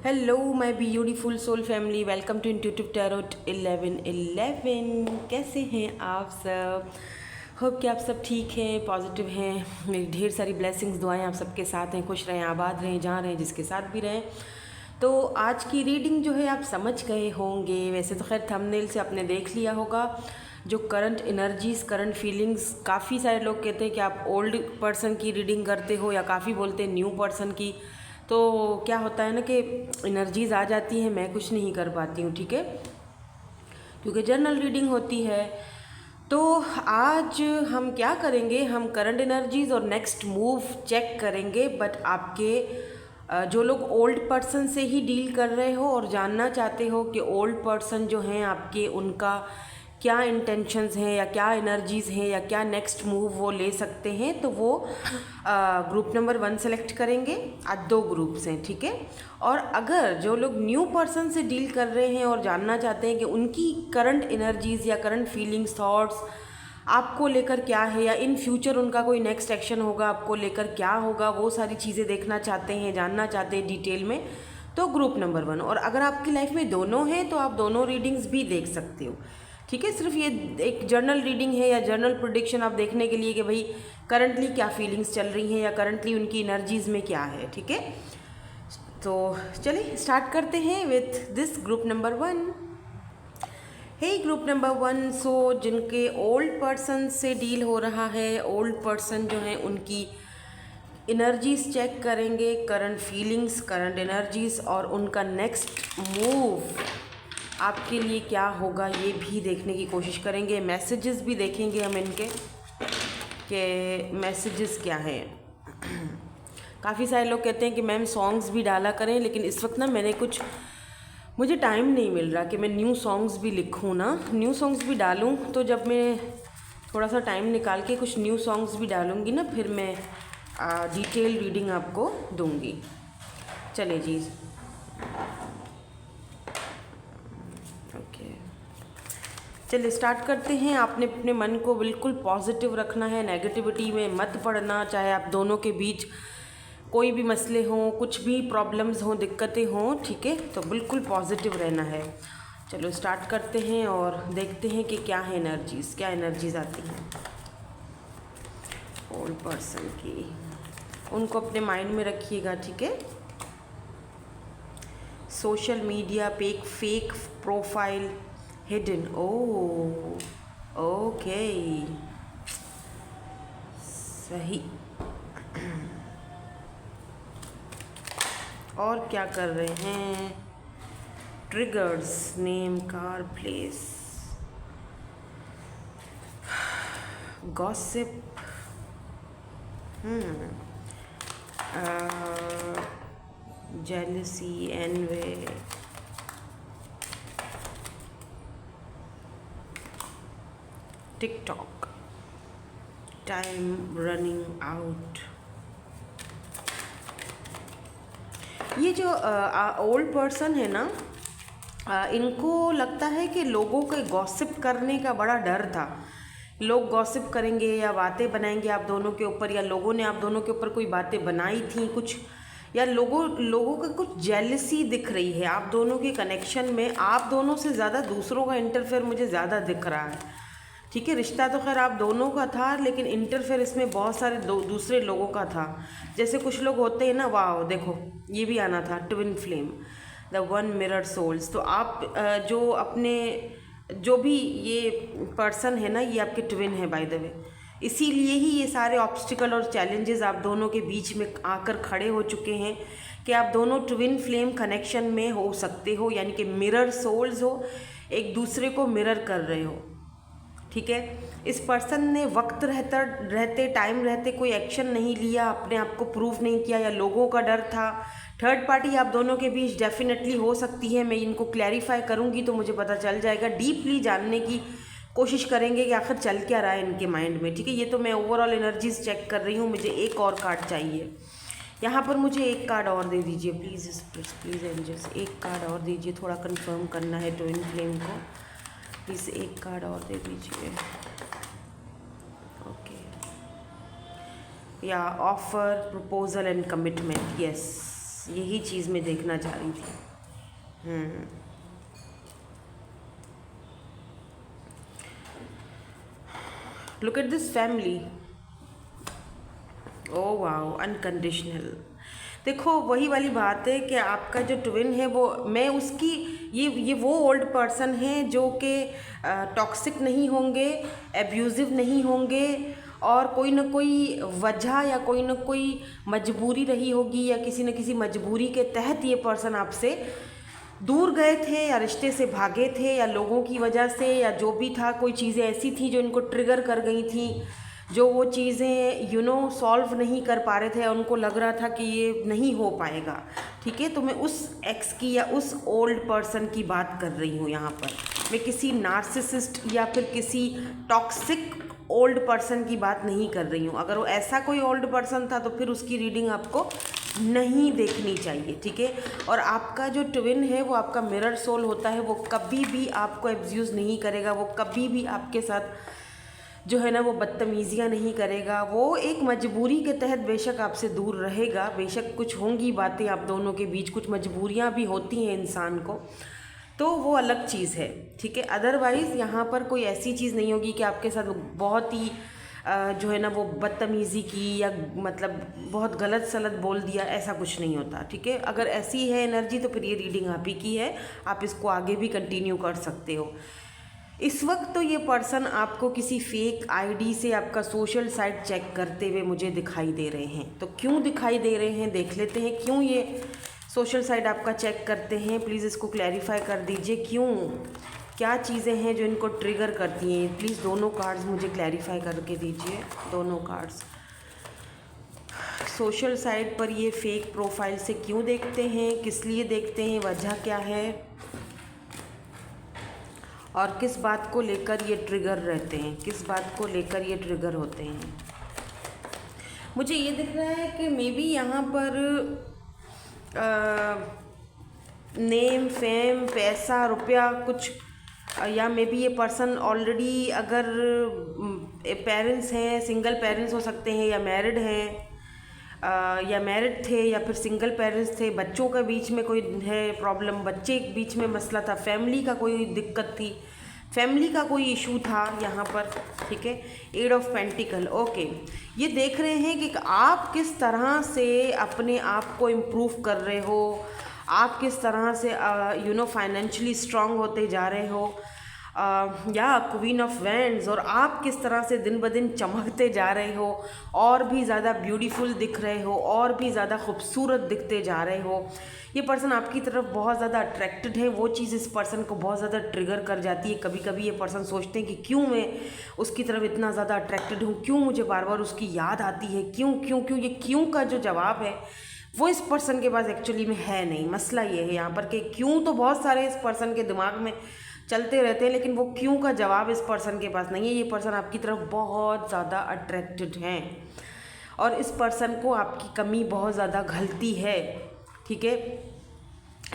Hello my beautiful soul family, welcome to intuitive tarot 1111। कैसे हैं आप सब? होप कि आप सब ठीक हैं, पॉजिटिव हैं। मेरी ढेर सारी ब्लेसिंग्स, दुआएं आप सबके साथ हैं। खुश रहें, आबाद रहें, जहाँ रहें, जिसके साथ भी रहें। तो आज की रीडिंग जो है आप समझ गए होंगे। वैसे तो खैर थंबनेल से आपने देख लिया होगा। जो करंट एनर्जीज़, करंट फीलिंग्स, काफ़ी सारे लोग कहते हैं कि आप ओल्ड पर्सन की रीडिंग करते हो, या काफ़ी बोलते हैं न्यू पर्सन की। तो क्या होता है ना कि एनर्जीज़ आ जाती हैं, मैं कुछ नहीं कर पाती हूँ, ठीक है, क्योंकि जर्नल रीडिंग होती है। तो आज हम क्या करेंगे, हम करंट एनर्जीज़ और नेक्स्ट मूव चेक करेंगे। बट आपके जो लोग ओल्ड पर्सन से ही डील कर रहे हो और जानना चाहते हो कि ओल्ड पर्सन जो हैं आपके, उनका क्या इंटेंशंस हैं या क्या एनर्जीज़ हैं या क्या नेक्स्ट मूव वो ले सकते हैं, तो वो ग्रुप नंबर 1 सेलेक्ट करेंगे। आज 2 ग्रुप्स हैं, ठीक है। और अगर जो लोग न्यू पर्सन से डील कर रहे हैं और जानना चाहते हैं कि उनकी करंट एनर्जीज़ या करंट फीलिंग्स, थॉट्स आपको लेकर क्या है, या इन फ्यूचर उनका कोई नेक्स्ट एक्शन होगा आपको लेकर क्या होगा, वो सारी चीज़ें देखना चाहते हैं, जानना चाहते हैं डिटेल में, तो ग्रुप नंबर 1। और अगर आपकी लाइफ में दोनों हैं तो आप दोनों रीडिंग्स भी देख सकते हो, ठीक है। सिर्फ ये एक जर्नल रीडिंग है या जर्नल प्रेडिक्शन आप देखने के लिए कि भाई करंटली क्या फीलिंग्स चल रही हैं या करंटली उनकी एनर्जीज़ में क्या है, ठीक है। तो चलिए स्टार्ट करते हैं with this group number 1। Hey group number 1, so जिनके ओल्ड पर्सन से डील हो रहा है, ओल्ड पर्सन जो है उनकी एनर्जीज़ चेक करेंगे, करंट फीलिंग्स, करंट एनर्जीज़, और उनका नेक्स्ट मूव आपके लिए क्या होगा ये भी देखने की कोशिश करेंगे। मैसेजेस भी देखेंगे हम इनके कि मैसेजेस क्या हैं। काफ़ी सारे लोग कहते हैं कि मैम सॉन्ग्स भी डाला करें, लेकिन इस वक्त ना मुझे टाइम नहीं मिल रहा कि मैं न्यू सॉन्ग्स भी लिखूँ ना, न्यू सॉन्ग्स भी डालूँ। तो जब मैं थोड़ा सा टाइम निकाल के कुछ न्यू सॉन्ग्स भी डालूँगी ना, फिर मैं डिटेल रीडिंग आपको दूँगी। चलिए जी, ओके, चलिए स्टार्ट करते हैं। आपने अपने मन को बिल्कुल पॉजिटिव रखना है, नेगेटिविटी में मत पड़ना। चाहे आप दोनों के बीच कोई भी मसले हों, कुछ भी प्रॉब्लम्स हों, दिक्कतें हों, ठीक है, तो बिल्कुल पॉजिटिव रहना है। चलो स्टार्ट करते हैं और देखते हैं कि क्या है एनर्जीज़, क्या एनर्जीज़ आती हैं ओल्ड पर्सन की। उनको अपने माइंड में रखिएगा, ठीक है। सोशल मीडिया पे एक फेक प्रोफाइल हिडन, ओके, सही। और क्या कर रहे हैं? Triggers, name, car, place, gossip, jealousy, envy, TikTok, time running out. ये जो ओल्ड पर्सन है ना, इनको लगता है कि लोगों के गॉसिप करने का बड़ा डर था। लोग गॉसिप करेंगे या बातें बनाएंगे आप दोनों के ऊपर, या लोगों ने आप दोनों के ऊपर कोई बातें बनाई थी कुछ, या लोगों का कुछ जेलसी दिख रही है आप दोनों के कनेक्शन में। आप दोनों से ज़्यादा दूसरों का इंटरफेयर मुझे ज़्यादा दिख रहा है, ठीक है। रिश्ता तो खैर आप दोनों का था, लेकिन इंटरफेयर इसमें बहुत सारे दूसरे लोगों का था। जैसे कुछ लोग होते हैं ना, वाह देखो ये भी आना था, twin flame, the one mirror souls. तो आप जो अपने जो भी ये पर्सन है ना, ये आपके ट्विन है बाय द वे। इसीलिए ही ये सारे ऑब्स्टिकल और चैलेंजेस आप दोनों के बीच में आकर खड़े हो चुके हैं कि आप दोनों ट्विन फ्लेम कनेक्शन में हो सकते हो, यानी कि मिरर सोल्स हो, एक दूसरे को मिरर कर रहे हो, ठीक है। इस पर्सन ने वक्त रहते टाइम रहते कोई एक्शन नहीं लिया, अपने आप को प्रूव नहीं किया, या लोगों का डर था। थर्ड पार्टी आप दोनों के बीच डेफिनेटली हो सकती है। मैं इनको क्लैरिफाई करूंगी तो मुझे पता चल जाएगा। डीपली जानने की कोशिश करेंगे कि आखिर चल क्या रहा है इनके माइंड में, ठीक है। ये तो मैं ओवरऑल एनर्जीज चेक कर रही हूँ, मुझे एक और कार्ड चाहिए यहाँ पर। मुझे एक कार्ड और दे दीजिए प्लीज़, प्लीज़ एंजल्स, एक कार्ड और दीजिए, थोड़ा कंफर्म करना है ट्विन फ्लेम को। प्लीज़ एक कार्ड और दे दीजिए। ओके, या offer, proposal and commitment, yes यही चीज़ मैं देखना चाह रही थी। Look at this family. Oh wow, unconditional. देखो वही वाली बात है कि आपका जो ट्विन है वो, मैं उसकी, ये वो ओल्ड पर्सन है जो कि टॉक्सिक नहीं होंगे, एब्यूज़िव नहीं होंगे, और कोई ना कोई वजह या कोई ना कोई मजबूरी रही होगी, या किसी न किसी मजबूरी के तहत ये पर्सन आपसे दूर गए थे, या रिश्ते से भागे थे, या लोगों की वजह से, या जो भी था, कोई चीज़ें ऐसी थी जो इनको ट्रिगर कर गई थी, जो वो चीज़ें सॉल्व नहीं कर पा रहे थे, उनको लग रहा था कि ये नहीं हो पाएगा। ठीक है, तो मैं उस एक्स की या उस ओल्ड पर्सन की बात कर रही हूँ यहाँ पर। मैं किसी नार्सिसिस्ट या फिर किसी टॉक्सिक ओल्ड पर्सन की बात नहीं कर रही हूँ। अगर वो ऐसा कोई ओल्ड पर्सन था तो फिर उसकी रीडिंग आपको नहीं देखनी चाहिए। ठीक है, और आपका जो ट्विन है वो आपका मिरर सोल होता है, वो कभी भी आपको एब्यूज़ नहीं करेगा, वो कभी भी आपके साथ जो है ना वो बदतमीज़ियाँ नहीं करेगा। वो एक मजबूरी के तहत बेशक आपसे दूर रहेगा, बेशक कुछ होंगी बातें आप दोनों के बीच, कुछ मजबूरियाँ भी होती हैं इंसान को, तो वो अलग चीज़ है। ठीक है, अदरवाइज़ यहाँ पर कोई ऐसी चीज़ नहीं होगी कि आपके साथ बहुत ही जो है ना वो बदतमीज़ी की, या मतलब बहुत गलत सलत बोल दिया, ऐसा कुछ नहीं होता। ठीक है, अगर ऐसी है एनर्जी तो फिर ये रीडिंग आप ही की है, आप इसको आगे भी कंटिन्यू कर सकते हो। इस वक्त तो ये पर्सन आपको किसी फेक आईडी से आपका सोशल साइट चेक करते हुए मुझे दिखाई दे रहे हैं। तो क्यों दिखाई दे रहे हैं देख लेते हैं, क्यों ये सोशल साइट आपका चेक करते हैं, प्लीज़ इसको क्लैरिफाई कर दीजिए। क्यों, क्या चीज़ें हैं जो इनको ट्रिगर करती हैं, प्लीज़ दोनों कार्ड्स मुझे क्लैरिफाई करके दीजिए। दोनों कार्ड्स सोशल साइट पर ये फेक प्रोफाइल से क्यों देखते हैं, किस लिए देखते हैं, वजह क्या है, और किस बात को लेकर ये ट्रिगर रहते हैं, किस बात को लेकर ये ट्रिगर होते हैं। मुझे ये दिख रहा है कि मे बी यहाँ पर नेम, फेम, पैसा, रुपया कुछ, या मे बी ये पर्सन ऑलरेडी अगर पेरेंट्स हैं, सिंगल पेरेंट्स हो सकते हैं, या मैरिड हैं, या मैरिड थे, या फिर सिंगल पेरेंट्स थे, बच्चों के बीच में कोई है प्रॉब्लम, बच्चे के बीच में मसला था, फैमिली का कोई दिक्कत थी, फैमिली का कोई इशू था यहाँ पर। ठीक है, एट ऑफ पेंटिकल। ओके, ये देख रहे हैं कि आप किस तरह से अपने आप को इम्प्रूव कर रहे हो, आप किस तरह से फाइनेंशियली स्ट्रांग होते जा रहे हो, या क्वीन ऑफ वैंड्स, और आप किस तरह से दिन ब दिन चमकते जा रहे हो, और भी ज़्यादा ब्यूटीफुल दिख रहे हो, और भी ज़्यादा खूबसूरत दिखते जा रहे हो। ये पर्सन आपकी तरफ बहुत ज़्यादा अट्रैक्टेड है, वो चीज़ इस पर्सन को बहुत ज़्यादा ट्रिगर कर जाती है। कभी कभी ये पर्सन सोचते हैं कि क्यों मैं उसकी तरफ इतना ज़्यादा अट्रैक्टेड हूँ, क्यों मुझे बार बार उसकी याद आती है, क्यों क्यों क्यों। ये क्यों का जो जवाब है वो इस पर्सन के पास एक्चुअली में है नहीं। मसला ये है यहाँ पर कि क्यों तो बहुत सारे इस पर्सन के दिमाग में चलते रहते हैं, लेकिन वो क्यों का जवाब इस पर्सन के पास नहीं है। ये पर्सन आपकी तरफ बहुत ज़्यादा अट्रैक्टेड हैं, और इस पर्सन को आपकी कमी बहुत ज़्यादा घलती है। ठीक है,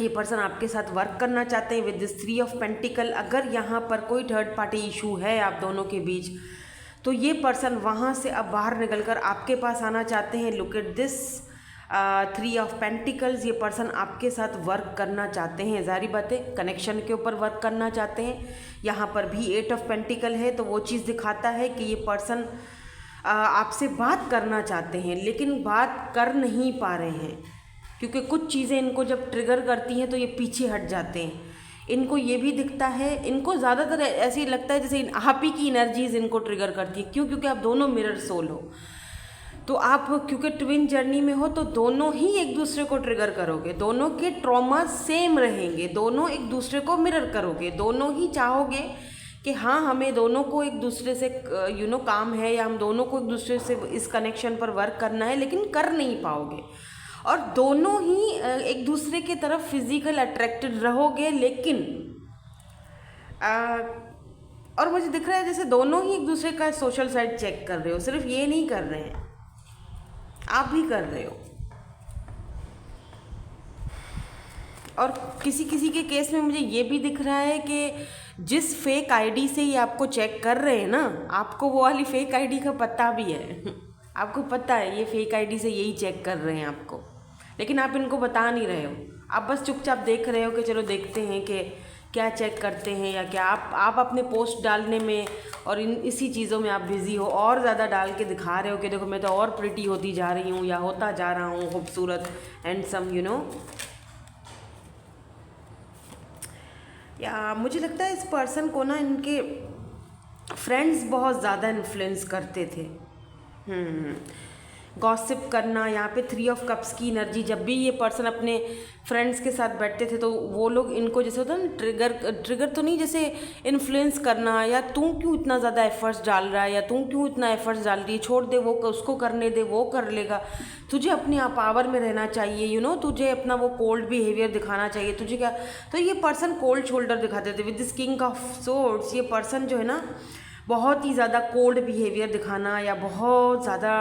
ये पर्सन आपके साथ वर्क करना चाहते हैं विद दिस 3 ऑफ पेंटिकल। अगर यहाँ पर कोई थर्ड पार्टी इशू है आप दोनों के बीच, तो ये पर्सन वहाँ से अब बाहर निकलकर आपके पास आना चाहते हैं। Look at this 3 of pentacles. ये पर्सन आपके साथ वर्क करना चाहते हैं, ज़ाहिर बात है कनेक्शन के ऊपर वर्क करना चाहते हैं। यहाँ पर भी 8 ऑफ पेंटिकल है, तो वो चीज़ दिखाता है कि ये पर्सन आपसे बात करना चाहते हैं, लेकिन बात कर नहीं पा रहे हैं, क्योंकि कुछ चीज़ें इनको जब ट्रिगर करती हैं तो ये पीछे हट जाते हैं। इनको ये भी दिखता है, इनको ज़्यादातर ऐसे ही लगता है जैसे आप ही की एनर्जीज इनको ट्रिगर करती है। क्यों? क्योंकि आप दोनों मिरर सोल हो, तो आप क्योंकि ट्विन जर्नी में हो, तो दोनों ही एक दूसरे को ट्रिगर करोगे, दोनों के ट्रॉमा सेम रहेंगे, दोनों एक दूसरे को मिरर करोगे, दोनों ही चाहोगे कि हाँ हमें दोनों को एक दूसरे से काम है, या हम दोनों को एक दूसरे से इस कनेक्शन पर वर्क करना है, लेकिन कर नहीं पाओगे। और दोनों ही एक दूसरे की तरफ फिजिकल अट्रैक्टेड रहोगे, लेकिन और मुझे दिख रहा है जैसे दोनों ही एक दूसरे का सोशल साइट चेक कर रहे हो। सिर्फ ये नहीं कर रहे हैं, आप भी कर रहे हो। और किसी किसी के केस में मुझे ये भी दिख रहा है कि जिस फेक आईडी से ये आपको चेक कर रहे हैं ना, आपको वो वाली फेक आईडी का पता भी है। आपको पता है ये फेक आईडी से यही चेक कर रहे हैं आपको, लेकिन आप इनको बता नहीं रहे हो, आप बस चुपचाप देख रहे हो कि चलो देखते हैं कि क्या चेक करते हैं या क्या। आप अपने पोस्ट डालने में और इसी चीज़ों में आप बिज़ी हो, और ज़्यादा डाल के दिखा रहे हो कि देखो मैं तो और प्रिटी होती जा रही हूँ या होता जा रहा हूँ खूबसूरत, हैंडसम, यू नो। या मुझे लगता है इस पर्सन को ना इनके फ्रेंड्स बहुत ज़्यादा इन्फ्लुएंस करते थे। गॉसिप करना, यहाँ पे 3 ऑफ कप्स की एनर्जी, जब भी ये पर्सन अपने फ्रेंड्स के साथ बैठते थे तो वो लोग इनको जैसे होता है ना ट्रिगर तो नहीं, जैसे इन्फ्लुएंस करना, या तू क्यों इतना ज़्यादा एफर्ट्स डाल रहा है, या तू क्यों इतना एफर्ट्स डाल रही है, छोड़ दे, वो उसको करने दे, वो कर लेगा, तुझे अपने आप पावर में रहना चाहिए, यू नो, तुझे अपना वो कोल्ड बिहेवियर दिखाना चाहिए, तुझे क्या। तो ये पर्सन कोल्ड शोल्डर दिखाते थे with this king of swords. ये पर्सन जो है ना बहुत ही ज़्यादा कोल्ड बिहेवियर दिखाना, या बहुत ज़्यादा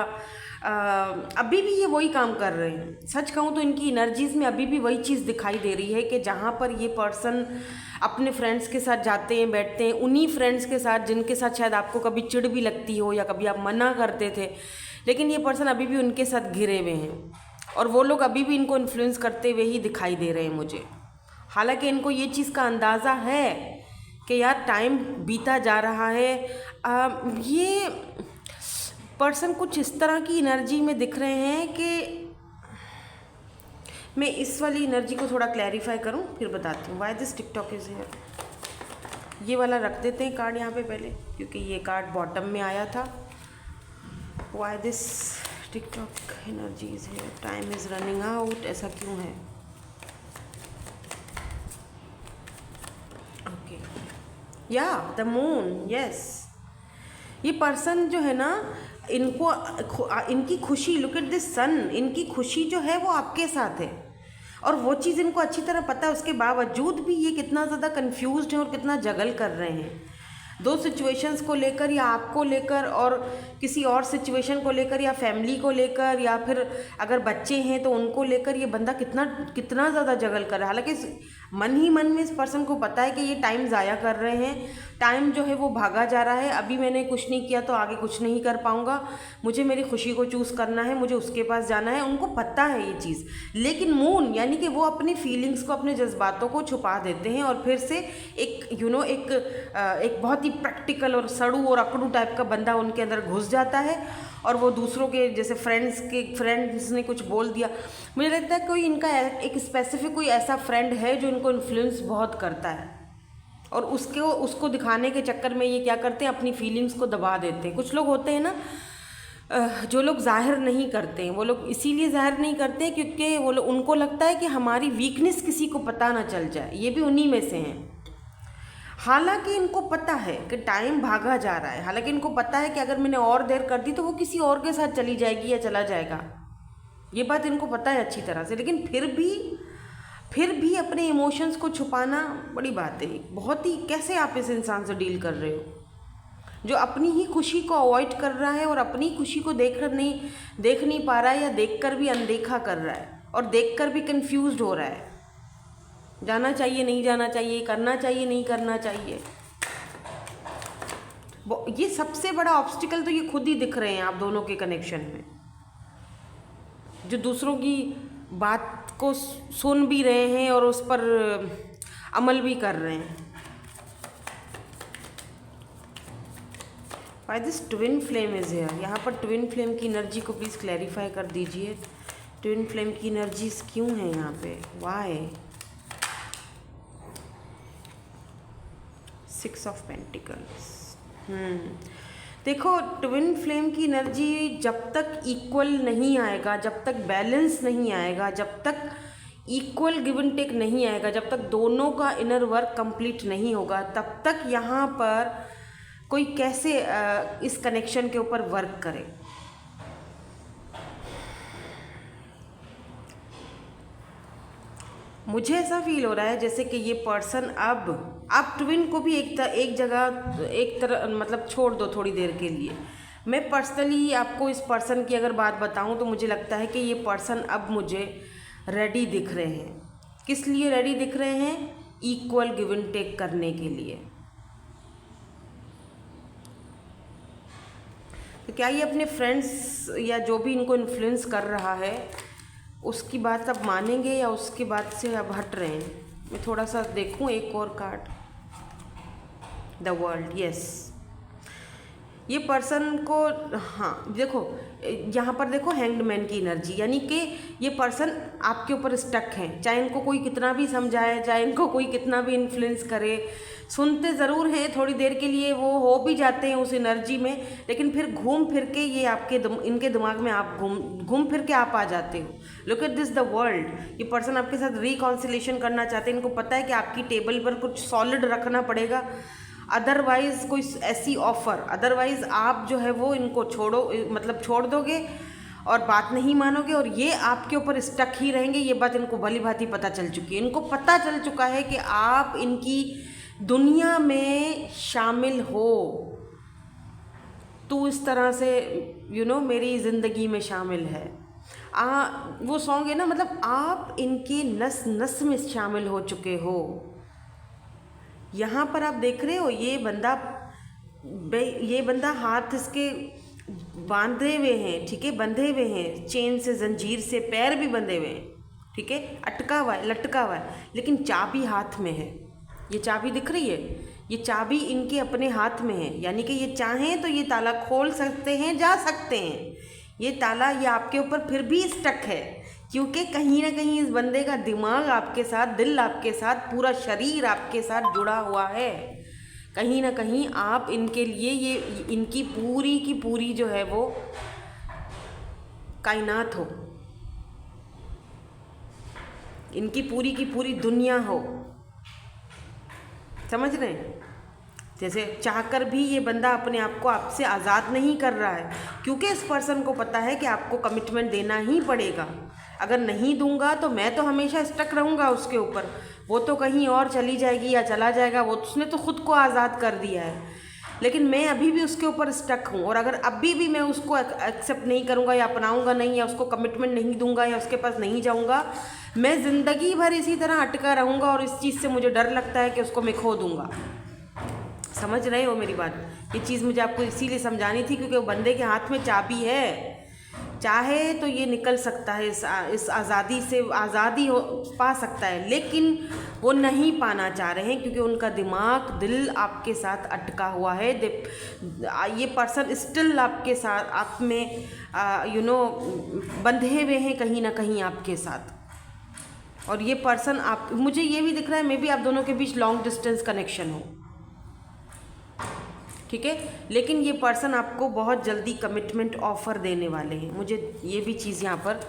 अभी भी ये वही काम कर रहे हैं। सच कहूँ तो इनकी एनर्जीज़ में अभी भी वही चीज़ दिखाई दे रही है कि जहाँ पर ये पर्सन अपने फ्रेंड्स के साथ जाते हैं, बैठते हैं, उन्हीं फ्रेंड्स के साथ जिनके साथ शायद आपको कभी चिढ़ भी लगती हो या कभी आप मना करते थे, लेकिन ये पर्सन अभी भी उनके साथ घिरे हुए हैं और वो लोग अभी भी इनको इन्फ्लुएंस करते हुए ही दिखाई दे रहे हैं मुझे। हालांकि इनको ये चीज़ का अंदाज़ा है कि यार टाइम बीता जा रहा है। ये पर्सन कुछ इस तरह की एनर्जी में दिख रहे हैं कि मैं इस वाली एनर्जी को थोड़ा क्लैरिफाई करूं फिर बताती हूँ। Why this TikTok is here. ये वाला रख देते हैं कार्ड यहाँ पे पहले, क्योंकि ये कार्ड बॉटम में आया था। Why this TikTok energy is here, time is running out, ऐसा क्यों है। ओके, या द मून, यस। ये पर्सन जो है ना, इनकी खुशी, लुक एट दिस सन, इनकी खुशी जो है वो आपके साथ है और वो चीज़ इनको अच्छी तरह पता है। उसके बावजूद भी ये कितना ज़्यादा कंफ्यूज्ड है और कितना जगल कर रहे हैं दो सिचुएशंस को लेकर, या आपको लेकर और किसी और सिचुएशन को लेकर, या फैमिली को लेकर, या फिर अगर बच्चे हैं तो उनको लेकर। ये बंदा कितना ज़्यादा जगल कर रहा है। हालांकि मन ही मन में इस पर्सन को पता है कि ये टाइम ज़ाया कर रहे हैं, टाइम जो है वो भागा जा रहा है। अभी मैंने कुछ नहीं किया तो आगे कुछ नहीं कर पाऊँगा, मुझे मेरी खुशी को चूज़ करना है, मुझे उसके पास जाना है। उनको पता है ये चीज़, लेकिन मून यानी कि वो अपनी फीलिंग्स को, अपने जज्बातों को छुपा देते हैं और फिर से एक एक बहुत ही प्रैक्टिकल और सड़ू और अकड़ू टाइप का बंदा उनके अंदर घुस जाता है और वो दूसरों के, जैसे फ्रेंड्स ने कुछ बोल दिया, मुझे लगता है कोई इनका एक स्पेसिफिक कोई ऐसा फ्रेंड है जो इनको इन्फ्लुएंस बहुत करता है और उसको दिखाने के चक्कर में ये क्या करते हैं, अपनी फीलिंग्स को दबा देते हैं। कुछ लोग होते हैं ना जो लोग जाहिर नहीं करते हैं, वो लोग इसीलिए जाहिर नहीं करते क्योंकि वो लोग, उनको लगता है कि हमारी वीकनेस किसी को पता ना चल जाए। ये भी उन्हीं में से हैं। हालांकि इनको पता है कि टाइम भागा जा रहा है, हालांकि इनको पता है कि अगर मैंने और देर कर दी तो वो किसी और के साथ चली जाएगी या चला जाएगा, ये बात इनको पता है अच्छी तरह से। लेकिन फिर भी अपने इमोशंस को छुपाना बड़ी बात है। बहुत ही, कैसे आप इस इंसान से डील कर रहे हो जो अपनी ही खुशी को अवॉइड कर रहा है और अपनी खुशी को देख नहीं पा रहा है, या देखकर भी अनदेखा कर रहा है और देखकर भी कंफ्यूज्ड हो रहा है, जाना चाहिए नहीं जाना चाहिए, करना चाहिए नहीं करना चाहिए। ये सबसे बड़ा ऑब्स्टिकल तो ये खुद ही दिख रहे हैं आप दोनों के कनेक्शन में, जो दूसरों की बात को सुन भी रहे हैं और उस पर अमल भी कर रहे हैं। Why this twin flame is here. यहाँ पर ट्विन फ्लेम की एनर्जी को प्लीज़ क्लैरिफाई कर दीजिए। ट्विन फ्लेम की एनर्जीज क्यों है यहाँ पे, वाई। 6 of pentacles. देखो, ट्विन फ्लेम की एनर्जी जब तक इक्वल नहीं आएगा, जब तक बैलेंस नहीं आएगा, जब तक इक्वल गिव एंड टेक नहीं आएगा, जब तक दोनों का इनर वर्क कंप्लीट नहीं होगा, तब तक यहाँ पर कोई कैसे इस कनेक्शन के ऊपर वर्क करे। मुझे ऐसा फील हो रहा है जैसे कि ये पर्सन अब आप ट्विन को भी एक जगह एक तरह मतलब छोड़ दो थोड़ी देर के लिए। मैं पर्सनली आपको इस पर्सन की अगर बात बताऊं तो मुझे लगता है कि ये पर्सन अब मुझे रेडी दिख रहे हैं। किस लिए रेडी दिख रहे हैं? इक्वल गिव एंड टेक करने के लिए। तो क्या ये अपने फ्रेंड्स या जो भी इनको इन्फ्लुएंस कर रहा है, उसकी बात अब मानेंगे या उसकी बात से अब हट रहे हैं? मैं थोड़ा सा देखूं एक और कार्ड। The world, yes. ये पर्सन को, हाँ देखो यहाँ पर देखो हैंग्ड मैन की एनर्जी, यानी कि ये पर्सन आपके ऊपर स्टक हैं। चाहे इनको कोई कितना भी समझाए, चाहे इनको कोई कितना भी इन्फ्लुएंस करे, सुनते ज़रूर हैं, थोड़ी देर के लिए वो हो भी जाते हैं उस एनर्जी में, लेकिन फिर घूम फिर के ये इनके दिमाग में आप घूम फिर के आप आ जाते हो। Look at this, the world. ये पर्सन आपके साथ रिकॉन्सिलेशन करना चाहते हैं। इनको पता है कि आपकी टेबल पर कुछ सॉलिड रखना पड़ेगा, अदरवाइज़ कोई ऐसी ऑफ़र, अदरवाइज़ आप जो है वो इनको मतलब छोड़ दोगे और बात नहीं मानोगे और ये आपके ऊपर स्टक ही रहेंगे। ये बात इनको भली भांति पता चल चुकी है। इनको पता चल चुका है कि आप इनकी दुनिया में शामिल हो, तो इस तरह से मेरी ज़िंदगी में शामिल है। वो सॉन्ग है ना, मतलब आप इनकी नस नस में शामिल हो चुके हो। यहाँ पर आप देख रहे हो ये बंदा हाथ इसके बांधे हुए हैं, ठीक है, बंधे हुए हैं चेन से, जंजीर से, पैर भी बंधे हुए हैं, ठीक है, अटका हुआ है, लटका हुआ है, लेकिन चाबी हाथ में है। ये चाबी दिख रही है, ये चाबी इनके अपने हाथ में है, यानी कि ये चाहें तो ये ताला खोल सकते हैं, जा सकते हैं। ये ताला ये आपके ऊपर फिर भी स्टक है, क्योंकि कहीं ना कहीं इस बंदे का दिमाग आपके साथ, दिल आपके साथ, पूरा शरीर आपके साथ जुड़ा हुआ है। कहीं ना कहीं आप इनके लिए, ये इनकी पूरी की पूरी जो है वो कायनात हो, इनकी पूरी की पूरी दुनिया हो। समझ रहे हैं? जैसे चाहकर भी ये बंदा अपने आप को आपसे आज़ाद नहीं कर रहा है, क्योंकि इस पर्सन को पता है कि आपको कमिटमेंट देना ही पड़ेगा। अगर नहीं दूंगा तो मैं तो हमेशा स्टक रहूँगा उसके ऊपर, वो तो कहीं और चली जाएगी या चला जाएगा, वो उसने तो खुद को आज़ाद कर दिया है, लेकिन मैं अभी भी उसके ऊपर स्टक हूँ। और अगर अभी भी मैं उसको एक्सेप्ट नहीं करूँगा या अपनाऊँगा नहीं, या उसको कमिटमेंट नहीं दूंगा या उसके पास नहीं जाऊँगा, मैं ज़िंदगी भर इसी तरह अटका रहूँगा और इस चीज़ से मुझे डर लगता है कि उसको मैं खो दूँगा। समझ रहे हो मेरी बात? ये चीज़ मुझे आपको इसीलिए समझानी थी, क्योंकि वो बंदे के हाथ में चाबी है। चाहे तो ये निकल सकता है इस आज़ादी से, आज़ादी पा सकता है, लेकिन वो नहीं पाना चाह रहे हैं, क्योंकि उनका दिमाग, दिल आपके साथ अटका हुआ है। ये पर्सन स्टिल आपके साथ, आप में बंधे हुए हैं कहीं ना कहीं आपके साथ। और ये पर्सन मुझे ये भी दिख रहा है, मे बी आप दोनों के बीच लॉन्ग डिस्टेंस कनेक्शन हो, ठीक है, लेकिन ये पर्सन आपको बहुत जल्दी कमिटमेंट ऑफ़र देने वाले हैं। मुझे ये भी चीज़ यहाँ पर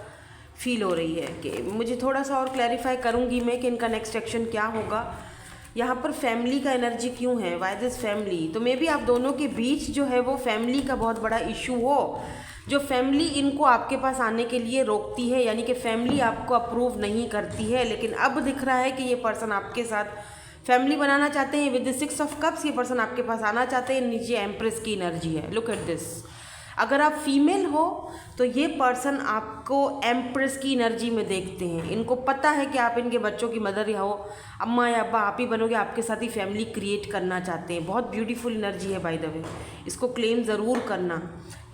फील हो रही है कि मुझे थोड़ा सा और क्लैरिफाई करूँगी मैं कि इनका नेक्स्ट एक्शन क्या होगा। यहाँ पर फैमिली का एनर्जी क्यों है, वाई दिस फैमिली? तो मे बी आप दोनों के बीच जो है वो फैमिली का बहुत बड़ा इशू हो, जो फैमिली इनको आपके पास आने के लिए रोकती है, यानी कि फैमिली आपको अप्रूव नहीं करती है। लेकिन अब दिख रहा है कि ये पर्सन आपके साथ फैमिली बनाना चाहते हैं। विद द 6 ऑफ कप्स ये पर्सन आपके पास आना चाहते हैं। नीचे एम्प्रेस की एनर्जी है, लुक एट दिस। अगर आप फीमेल हो तो ये पर्सन आपको एम्प्रेस की एनर्जी में देखते हैं। इनको पता है कि आप इनके बच्चों की मदर या हो, अम्मा या अब्बा आप ही बनोगे, आपके साथ ही फैमिली क्रिएट करना चाहते हैं। बहुत ब्यूटीफुल एनर्जी है बाय द वे, इसको क्लेम ज़रूर करना,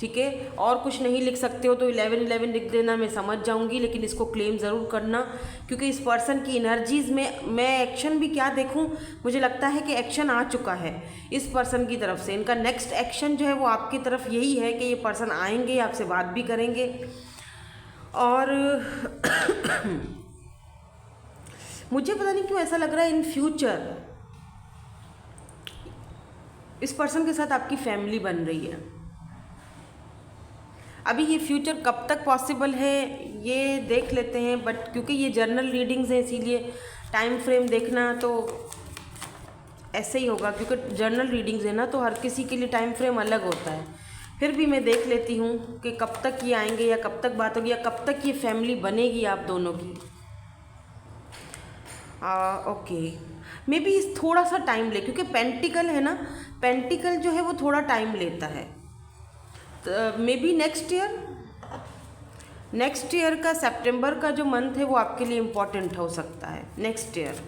ठीक है। और कुछ नहीं लिख सकते हो तो 1111 लिख देना, मैं समझ जाऊंगी, लेकिन इसको क्लेम ज़रूर करना, क्योंकि इस पर्सन की एनर्जीज़ में मैं एक्शन भी क्या देखूं, मुझे लगता है कि एक्शन आ चुका है इस पर्सन की तरफ से। इनका नेक्स्ट एक्शन जो है वो आपकी तरफ यही है कि ये पर्सन आएंगे, आपसे बात भी करेंगे। और मुझे पता नहीं क्यों ऐसा लग रहा है इन फ्यूचर इस पर्सन के साथ आपकी फैमिली बन रही है। अभी ये फ्यूचर कब तक पॉसिबल है ये देख लेते हैं, बट क्योंकि ये जर्नल रीडिंग्स हैं इसीलिए टाइम फ्रेम देखना तो ऐसे ही होगा, क्योंकि जर्नल रीडिंग्स है ना, तो हर किसी के लिए टाइम फ्रेम अलग होता है। फिर भी मैं देख लेती हूँ कि कब तक ये आएंगे, या कब तक बात होगी, या कब तक ये फैमिली बनेगी आप दोनों की। ओके, मे बी थोड़ा सा टाइम ले, क्योंकि पेंटिकल है ना, पेंटिकल जो है वो थोड़ा टाइम लेता है। मे बी नेक्स्ट ईयर का सितंबर का जो मंथ है वो आपके लिए इम्पॉर्टेंट हो सकता है, नेक्स्ट ईयर,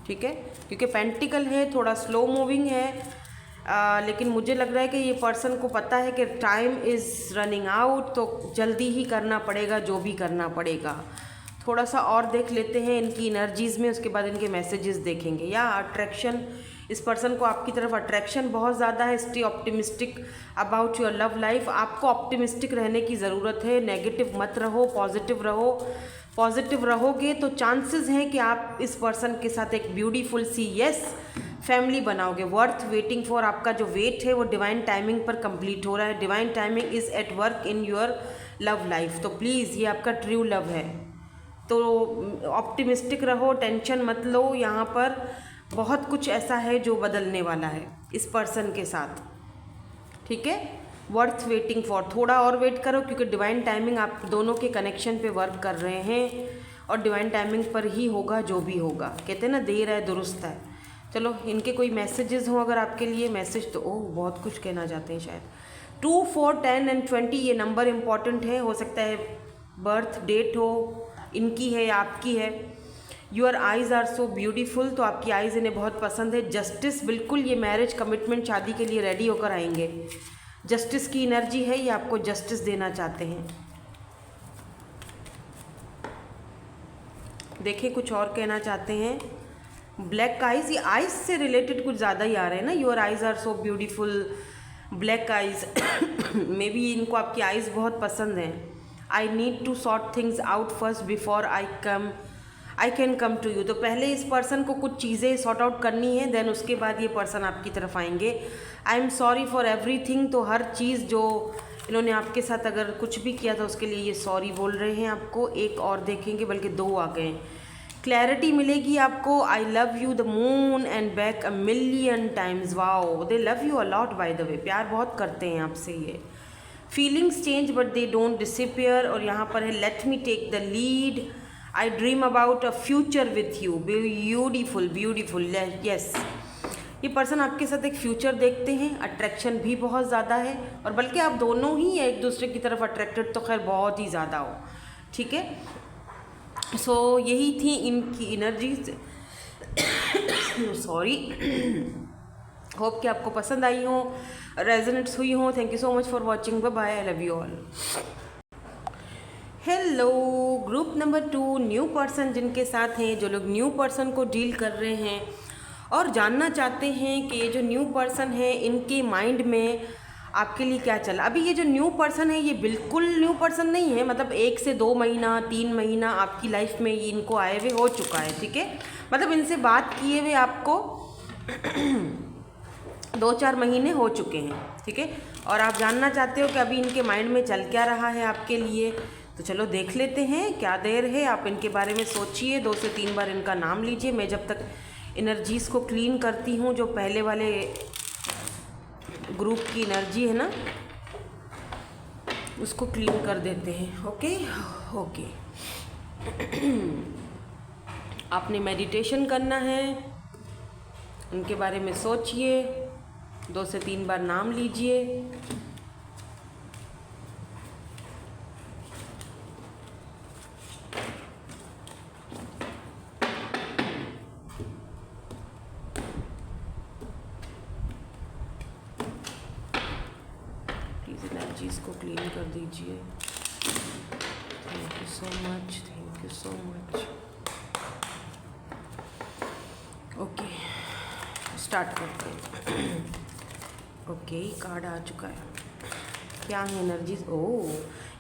ठीक है, क्योंकि पेंटिकल है, थोड़ा स्लो मूविंग है, लेकिन मुझे लग रहा है कि ये पर्सन को पता है कि टाइम इज़ रनिंग आउट, तो जल्दी ही करना पड़ेगा जो भी करना पड़ेगा। थोड़ा सा और देख लेते हैं इनकी एनर्जीज़ में, उसके बाद इनके मैसेजेस देखेंगे। या अट्रैक्शन, इस पर्सन को आपकी तरफ अट्रैक्शन बहुत ज़्यादा है। Stay optimistic about your love life. आपको ऑप्टिमिस्टिक रहने की ज़रूरत है, नेगेटिव मत रहो, पॉजिटिव रहो। पॉजिटिव रहोगे तो चांसेस हैं कि आप इस पर्सन के साथ एक ब्यूटीफुल सी यस फैमिली बनाओगे। वर्थ वेटिंग फॉर, आपका जो वेट है वो डिवाइन टाइमिंग पर कंप्लीट हो रहा है। Divine timing is at work in your love life. तो प्लीज़ ये आपका ट्रू लव है, तो ऑप्टिमिस्टिक रहो, टेंशन मत लो। यहाँ पर बहुत कुछ ऐसा है जो बदलने वाला है इस पर्सन के साथ, ठीक है। वर्थ वेटिंग फॉर, थोड़ा और वेट करो क्योंकि डिवाइन टाइमिंग आप दोनों के कनेक्शन पे वर्क कर रहे हैं और डिवाइन टाइमिंग पर ही होगा जो भी होगा। कहते हैं ना, देर है दुरुस्त है। चलो इनके कोई मैसेजेस हों अगर आपके लिए मैसेज, तो ओह बहुत कुछ कहना चाहते हैं शायद। 2, 4, 10 एंड 20 ये नंबर इम्पॉर्टेंट है। हो सकता है बर्थ डेट हो, इनकी है या आपकी है। Your eyes are so beautiful, तो आपकी आइज़ इन्हें बहुत पसंद है। जस्टिस, बिल्कुल ये मैरिज कमिटमेंट शादी के लिए रेडी होकर आएंगे। जस्टिस की एनर्जी है, ये आपको जस्टिस देना चाहते हैं। देखिए कुछ और कहना चाहते हैं। ब्लैक आइज़, ये आइज़ से रिलेटेड कुछ ज़्यादा ही आ रहे हैं ना। Your eyes are so beautiful, black eyes may be इनको आपकी आइज़ बहुत पसंद हैं। I need to sort things out first before I can come to you. तो पहले इस पर्सन को कुछ चीज़ें सॉर्ट आउट करनी है, देन उसके बाद ये पर्सन आपकी तरफ आएंगे। आई एम सॉरी फॉर एवरीथिंग, तो हर चीज़ जो इन्होंने आपके साथ अगर कुछ भी किया था उसके लिए ये सॉरी बोल रहे हैं आपको। एक और देखेंगे, बल्कि 2 आ गए। क्लैरिटी मिलेगी आपको। I love you the moon and back a million times. Wow, they love you a lot by the way, प्यार बहुत करते हैं आपसे ये। Feelings change but they don't disappear. और यहाँ पर है let me take the lead, I dream about a future with you. Beautiful beautiful, yes. ये पर्सन आपके साथ एक फ्यूचर देखते हैं। अट्रैक्शन भी बहुत ज़्यादा है, और बल्कि आप दोनों ही एक दूसरे की तरफ अट्रैक्टेड तो खैर बहुत ही ज़्यादा हो, ठीक है। सो यही थी इनकी एनर्जीज। सॉरी, होप कि आपको पसंद आई हो, रेजोनेट्स हुई हो। Thank you so much for watching, bye bye, I love you all. Hello, group number 2, new person जिनके साथ हैं, जो लोग न्यू पर्सन को डील कर रहे हैं और जानना चाहते हैं कि ये जो न्यू पर्सन है इनके माइंड में आपके लिए क्या चला। अभी ये जो न्यू पर्सन है ये बिल्कुल न्यू पर्सन नहीं है, मतलब 1 से 2 महीना 3 महीना आपकी लाइफ में ये इनको आए हुए हो चुका है, ठीक है। मतलब इनसे बात किए हुए आपको 2-4 महीने हो चुके हैं, ठीक है। और आप जानना चाहते हो कि अभी इनके माइंड में चल क्या रहा है आपके लिए। तो चलो देख लेते हैं, क्या देर है। आप इनके बारे में सोचिए, 2 से 3 बार इनका नाम लीजिए। मैं जब तक एनर्जीज़ को क्लीन करती हूँ, जो पहले वाले ग्रुप की एनर्जी है ना, उसको क्लीन कर देते हैं। Okay okay. आपने मेडिटेशन करना है, उनके बारे में सोचिए, 2 से 3 बार नाम लीजिए। एनर्जीज़ को क्लीन कर दीजिए। Thank you so much, thank you so much. Okay, start करते हैं। ओके, कार्ड आ चुका है। क्या है एनर्जीज? ओह,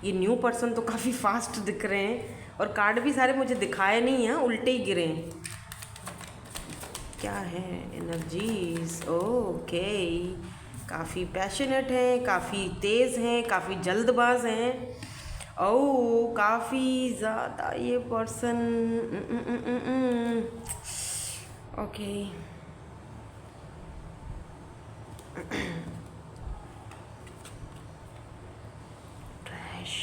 ये न्यू पर्सन तो काफ़ी फास्ट दिख रहे हैं, और कार्ड भी सारे मुझे दिखाए नहीं हैं, उल्टे ही गिरे हैं। क्या है एनर्जीज? ओके, काफ़ी पैशनेट हैं, काफ़ी तेज़ हैं, काफ़ी जल्दबाज हैं। ओह, काफ़ी ज़्यादा ये person. Okay, trash.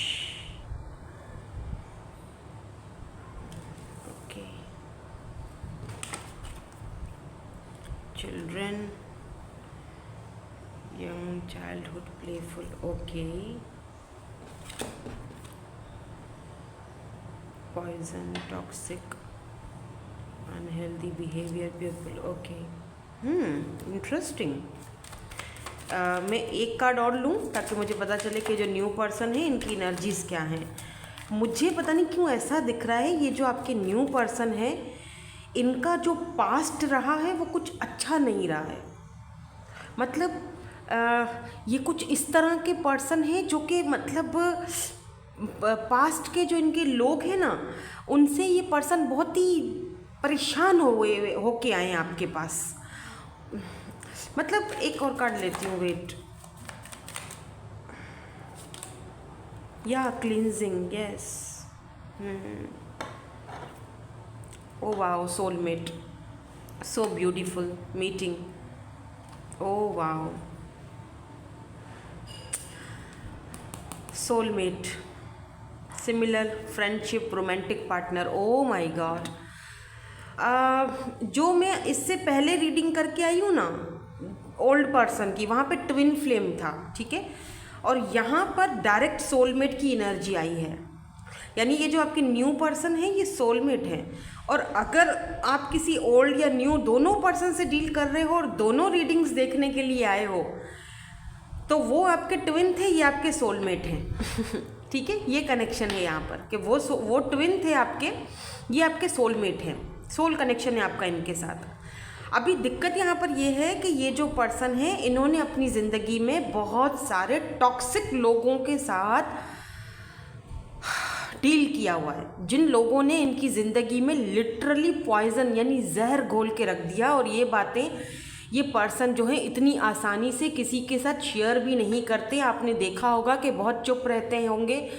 Okay, children, young childhood playful. Okay, poison, toxic, unhealthy behavior people. Okay, interesting. मैं एक कार्ड और लूँ ताकि मुझे पता चले कि जो न्यू पर्सन है इनकी एनर्जीज़ क्या हैं। मुझे पता नहीं क्यों ऐसा दिख रहा है, ये जो आपके न्यू पर्सन है इनका जो पास्ट रहा है वो कुछ अच्छा नहीं रहा है। मतलब ये कुछ इस तरह के पर्सन है जो कि मतलब पास्ट के जो इनके लोग हैं ना, उनसे ये पर्सन बहुत ही परेशान होके आए हैं आपके पास। मतलब एक और कार्ड लेती हूँ, वेट। या cleansing, yes. Oh wow, soulmate, so beautiful meeting. Oh wow, soulmate, similar, friendship, romantic partner. Oh my God, जो मैं इससे पहले रीडिंग करके आई हूँ ना ओल्ड पर्सन की, वहाँ पे ट्विन फ्लेम था, ठीक है, और यहाँ पर डायरेक्ट सोलमेट की एनर्जी आई है। यानी ये जो आपके न्यू पर्सन है ये सोलमेट है। और अगर आप किसी ओल्ड या न्यू दोनों पर्सन से डील कर रहे हो और दोनों रीडिंग्स देखने के लिए आए हो, तो वो आपके ट्विन थे, ये आपके सोलमेट हैं। ठीक है, ये कनेक्शन है यहाँ पर कि वो ट्विन थे आपके, ये आपके सोलमेट हैं, सोल कनेक्शन है आपका इनके साथ। अभी दिक्कत यहाँ पर ये है कि ये जो पर्सन है इन्होंने अपनी ज़िंदगी में बहुत सारे टॉक्सिक लोगों के साथ डील किया हुआ है, जिन लोगों ने इनकी ज़िंदगी में लिटरली पॉइजन यानी जहर घोल के रख दिया। और ये बातें ये पर्सन जो है इतनी आसानी से किसी के साथ शेयर भी नहीं करते। आपने देखा होगा कि बहुत चुप रहते होंगे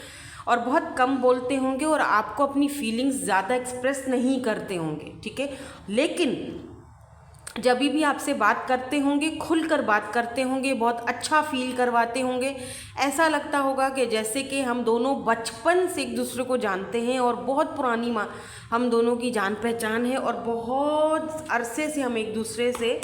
और बहुत कम बोलते होंगे और आपको अपनी फीलिंग्स ज़्यादा एक्सप्रेस नहीं करते होंगे, ठीक है। लेकिन जब भी आपसे बात करते होंगे, खुलकर बात करते होंगे, बहुत अच्छा फील करवाते होंगे। ऐसा लगता होगा कि जैसे कि हम दोनों बचपन से एक दूसरे को जानते हैं और बहुत पुरानी हम दोनों की जान पहचान है और बहुत अरसे से हम एक दूसरे से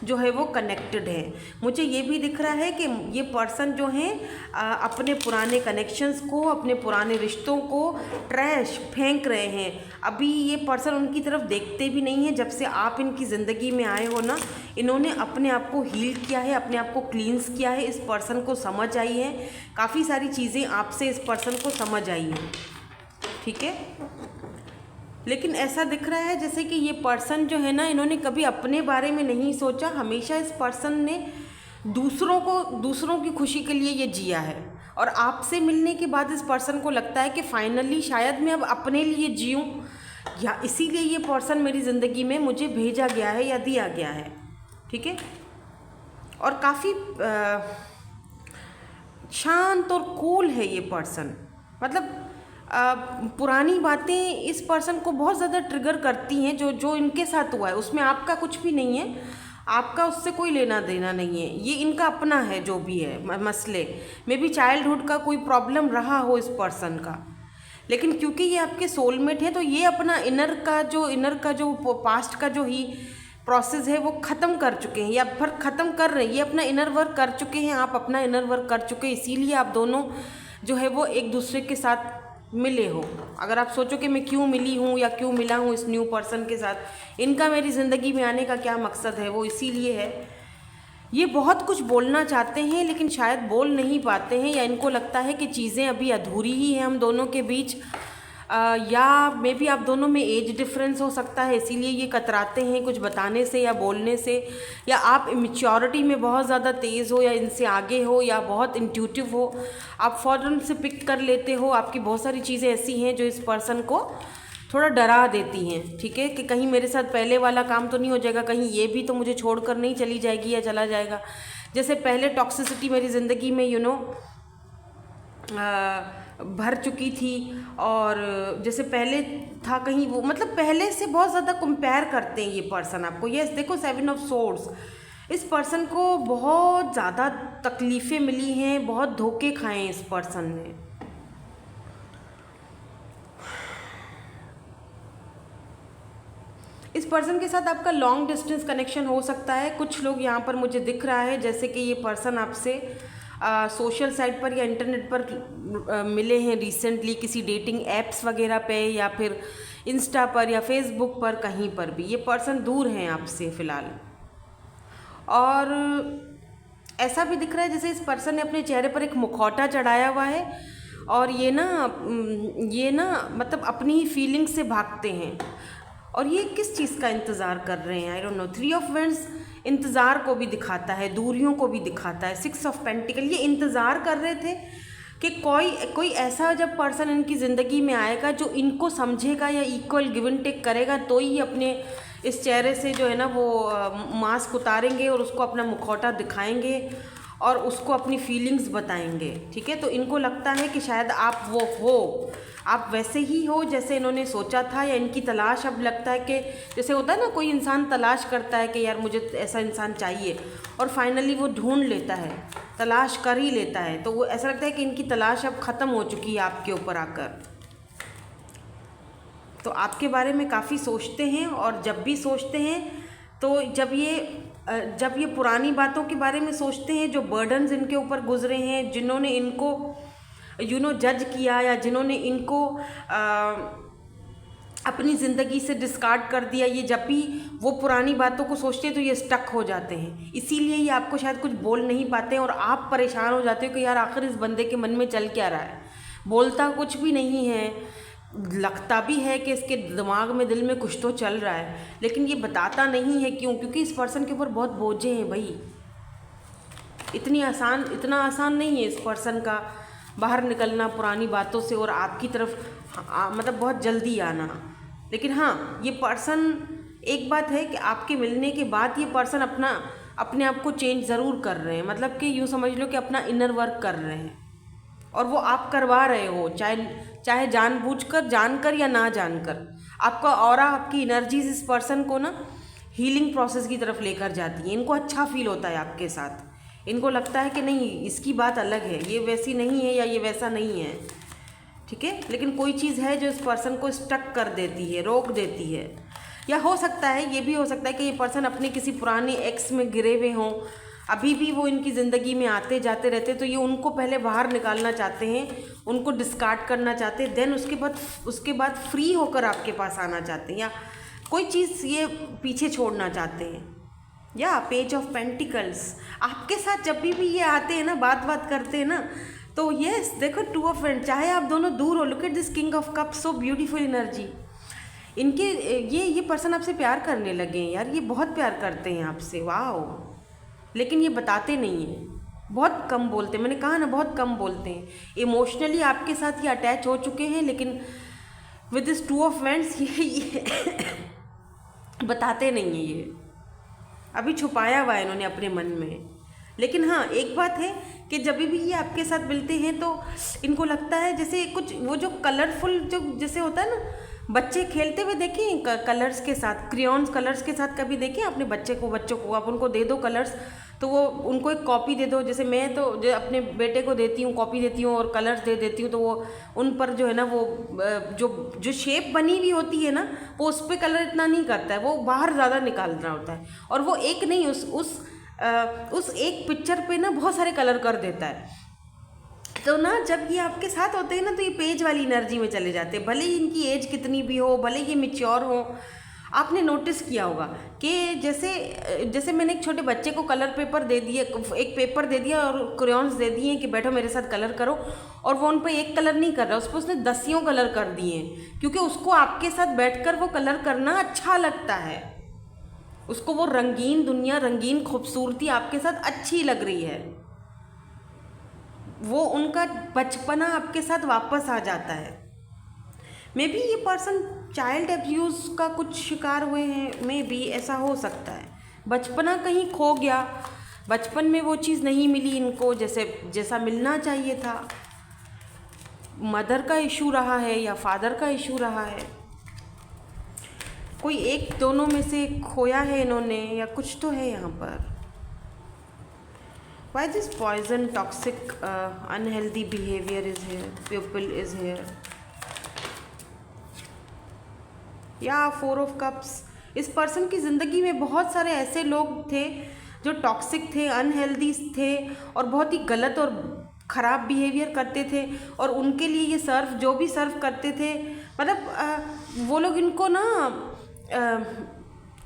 जो है वो कनेक्टेड है। मुझे ये भी दिख रहा है कि ये पर्सन जो हैं अपने पुराने कनेक्शंस को, अपने पुराने रिश्तों को ट्रैश फेंक रहे हैं। अभी ये पर्सन उनकी तरफ देखते भी नहीं है। जब से आप इनकी ज़िंदगी में आए हो ना, इन्होंने अपने आप को हील किया है, अपने आप को क्लींस किया है। इस पर्सन को समझ आई है, काफ़ी सारी चीज़ें आपसे इस पर्सन को समझ आई हैं, ठीक है। लेकिन ऐसा दिख रहा है जैसे कि ये पर्सन जो है ना, इन्होंने कभी अपने बारे में नहीं सोचा। हमेशा इस पर्सन ने दूसरों की खुशी के लिए ये जिया है। और आपसे मिलने के बाद इस पर्सन को लगता है कि फाइनली शायद मैं अब अपने लिए जीऊँ, या इसीलिए ये पर्सन मेरी ज़िंदगी में मुझे भेजा गया है या दिया गया है, ठीक है। और काफ़ी शांत और कूल है ये पर्सन। मतलब पुरानी बातें इस पर्सन को बहुत ज़्यादा ट्रिगर करती हैं। जो इनके साथ हुआ है उसमें आपका कुछ भी नहीं है, आपका उससे कोई लेना देना नहीं है। ये इनका अपना है, जो भी है मसले में भी चाइल्डहुड का कोई प्रॉब्लम रहा हो इस पर्सन का। लेकिन क्योंकि ये आपके सोलमेट है तो ये अपना इनर का जो पास्ट का जो ही प्रोसेस है वो ख़त्म कर चुके हैं या फिर ख़त्म कर रहे हैं। ये अपना इनर वर्क कर चुके हैं, आप अपना इनर वर्क कर चुके हैं। इसीलिए आप दोनों जो है वो एक दूसरे के साथ मिले हो। अगर आप सोचो कि मैं क्यों मिली हूँ या क्यों मिला हूँ इस न्यू पर्सन के साथ, इनका मेरी ज़िंदगी में आने का क्या मकसद है, वो इसीलिए है। ये बहुत कुछ बोलना चाहते हैं लेकिन शायद बोल नहीं पाते हैं, या इनको लगता है कि चीज़ें अभी अधूरी ही हैं हम दोनों के बीच, या मे बी आप दोनों में एज डिफरेंस हो सकता है, इसीलिए ये कतराते हैं कुछ बताने से या बोलने से। या आप इमेच्योरिटी में बहुत ज़्यादा तेज़ हो या इनसे आगे हो या बहुत इंट्यूटिव हो, आप फ़ौरन से पिक कर लेते हो। आपकी बहुत सारी चीज़ें ऐसी हैं जो इस पर्सन को थोड़ा डरा देती हैं, ठीक है, कि कहीं मेरे साथ पहले वाला काम तो नहीं हो जाएगा, कहीं ये भी तो मुझे छोड़कर नहीं चली जाएगी या चला जाएगा। जैसे पहले टॉक्सिसिटी मेरी ज़िंदगी में भर चुकी थी, और जैसे पहले था कहीं वो, मतलब पहले से बहुत ज़्यादा कंपेयर करते हैं ये पर्सन आपको। यस, देखो 7 ऑफ सोर्ड्स, इस पर्सन को बहुत ज़्यादा तकलीफ़ें मिली हैं, बहुत धोखे खाए हैं इस पर्सन ने। इस पर्सन के साथ आपका लॉन्ग डिस्टेंस कनेक्शन हो सकता है। कुछ लोग यहाँ पर मुझे दिख रहा है जैसे कि ये पर्सन आपसे सोशल साइट पर या इंटरनेट पर मिले हैं रिसेंटली, किसी डेटिंग ऐप्स वगैरह पे या फिर इंस्टा पर या फेसबुक पर, कहीं पर भी। ये पर्सन दूर हैं आपसे फ़िलहाल, और ऐसा भी दिख रहा है जैसे इस पर्सन ने अपने चेहरे पर एक मुखौटा चढ़ाया हुआ है और ये ना मतलब अपनी ही फीलिंग्स से भागते हैं। और ये किस चीज़ का इंतज़ार कर रहे हैं, I don't know. 3 of wands इंतज़ार को भी दिखाता है, दूरियों को भी दिखाता है। 6 ऑफ पेंटिकल, ये इंतज़ार कर रहे थे कि कोई ऐसा जब पर्सन इनकी ज़िंदगी में आएगा जो इनको समझेगा या इक्वल गिव एंड टेक करेगा, तो ही अपने इस चेहरे से जो है ना वो मास्क उतारेंगे और उसको अपना मुखौटा दिखाएंगे और उसको अपनी फीलिंग्स बताएंगे। ठीक है, तो इनको लगता है कि शायद आप वो हो, आप वैसे ही हो जैसे इन्होंने सोचा था, या इनकी तलाश अब लगता है कि जैसे होता है ना कोई इंसान तलाश करता है कि यार मुझे ऐसा इंसान चाहिए, और फाइनली वो ढूंढ लेता है, तलाश कर ही लेता है। तो वो ऐसा लगता है कि इनकी तलाश अब ख़त्म हो चुकी है आपके ऊपर आकर। तो आपके बारे में काफ़ी सोचते हैं, और जब भी सोचते हैं तो जब ये पुरानी बातों के बारे में सोचते हैं, जो बर्डन्स इनके ऊपर गुजरे हैं, जिन्होंने इनको जज किया, या जिन्होंने इनको अपनी ज़िंदगी से डिस्कार्ड कर दिया, ये जब भी वो पुरानी बातों को सोचते हैं तो ये स्टक हो जाते हैं। इसीलिए ये आपको शायद कुछ बोल नहीं पाते हैं, और आप परेशान हो जाते हो कि यार आखिर इस बंदे के मन में चल क्या रहा है। बोलता कुछ भी नहीं है, लगता भी है कि इसके दिमाग में, दिल में कुछ तो चल रहा है, लेकिन ये बताता नहीं है। क्यों? क्योंकि इस पर्सन के ऊपर बहुत बोझे हैं भाई। इतना आसान नहीं है इस पर्सन का बाहर निकलना पुरानी बातों से और आपकी तरफ मतलब बहुत जल्दी आना। लेकिन हाँ, ये पर्सन, एक बात है कि आपके मिलने के बाद ये पर्सन अपने आप को चेंज ज़रूर कर रहे हैं। मतलब कि यूँ समझ लो कि अपना इनर वर्क कर रहे हैं, और वो आप करवा रहे हो, चाहे जानबूझकर, जानकर या ना जानकर। आपका ऑरा, आपकी एनर्जीज इस पर्सन को ना हीलिंग प्रोसेस की तरफ लेकर जाती है। इनको अच्छा फील होता है आपके साथ, इनको लगता है कि नहीं इसकी बात अलग है, ये वैसी नहीं है या ये वैसा नहीं है। ठीक है, लेकिन कोई चीज़ है जो इस पर्सन को स्टक कर देती है, रोक देती है। या हो सकता है, ये भी हो सकता है कि ये पर्सन अपने किसी पुराने एक्स में गिरे हुए हों, अभी भी वो इनकी ज़िंदगी में आते जाते रहते, तो ये उनको पहले बाहर निकालना चाहते हैं, उनको डिस्कार्ड करना चाहते हैं, देन उसके बाद फ्री होकर आपके पास आना चाहते हैं, या कोई चीज़ ये पीछे छोड़ना चाहते हैं। या पेज ऑफ पेंटिकल्स, आपके साथ जब भी ये आते हैं ना, बात करते हैं ना, तो यस देखो 2 ऑफ वैंड्स, चाहे आप दोनों दूर हो, look at this king of cup, so beautiful energy. इनके ये पर्सन आपसे प्यार करने लगे हैं यार, ये बहुत प्यार करते हैं आपसे, वाओ। लेकिन ये बताते नहीं हैं, बहुत कम बोलते हैं। मैंने कहा ना, बहुत कम बोलते हैं। इमोशनली आपके साथ ये अटैच हो चुके हैं, लेकिन विद दिस 2 ऑफ वैंड्स ये बताते नहीं हैं। ये अभी छुपाया हुआ है इन्होंने अपने मन में। लेकिन हाँ, एक बात है कि जब भी ये आपके साथ मिलते हैं तो इनको लगता है जैसे कुछ वो जो कलरफुल, जो जैसे होता है ना, बच्चे खेलते हुए देखें कलर्स के साथ, क्रेयॉन्स कलर्स के साथ, कभी देखें अपने बच्चों को आप उनको दे दो कलर्स, तो वो उनको एक कॉपी दे दो। जैसे मैं तो जो अपने बेटे को देती हूँ, कॉपी देती हूँ और कलर्स दे देती हूँ, तो वो उन पर जो है ना वो जो शेप बनी हुई होती है ना, वो उस पर कलर इतना नहीं करता है, वो बाहर ज़्यादा निकाल रहा होता है। और वो एक नहीं, उस एक पिक्चर पे ना बहुत सारे कलर कर देता है। तो ना जब ये आपके साथ होते हैं ना, तो ये पेज वाली एनर्जी में चले जाते हैं। भले ही इनकी एज कितनी भी हो, भले ही मैच्योर हो, आपने नोटिस किया होगा कि जैसे मैंने एक छोटे बच्चे को कलर पेपर दे दिए, एक पेपर दे दिया और क्रेयॉन्स दे दिए कि बैठो मेरे साथ कलर करो, और वो उन पर एक कलर नहीं कर रहा, उस पर उसने 10 कलर कर दिए, क्योंकि उसको आपके साथ बैठकर वो कलर करना अच्छा लगता है। उसको वो रंगीन दुनिया, रंगीन खूबसूरती आपके साथ अच्छी लग रही है। वो उनका बचपना आपके साथ वापस आ जाता है। मे बी ये पर्सन चाइल्ड अब्यूज़ का कुछ शिकार हुए हैं, मे बी ऐसा हो सकता है। बचपना कहीं खो गया, बचपन में वो चीज़ नहीं मिली इनको जैसा मिलना चाहिए था। मदर का इशू रहा है या फादर का इशू रहा है, कोई एक दोनों में से खोया है इन्होंने, या कुछ तो है यहाँ पर। Why this poison, toxic, unhealthy behavior is here, people is here? या 4 ऑफ कप्स, इस पर्सन की ज़िंदगी में बहुत सारे ऐसे लोग थे जो टॉक्सिक थे, अनहेल्दी थे और बहुत ही गलत और ख़राब बिहेवियर करते थे, और उनके लिए ये जो भी सर्व करते थे, मतलब वो लोग इनको ना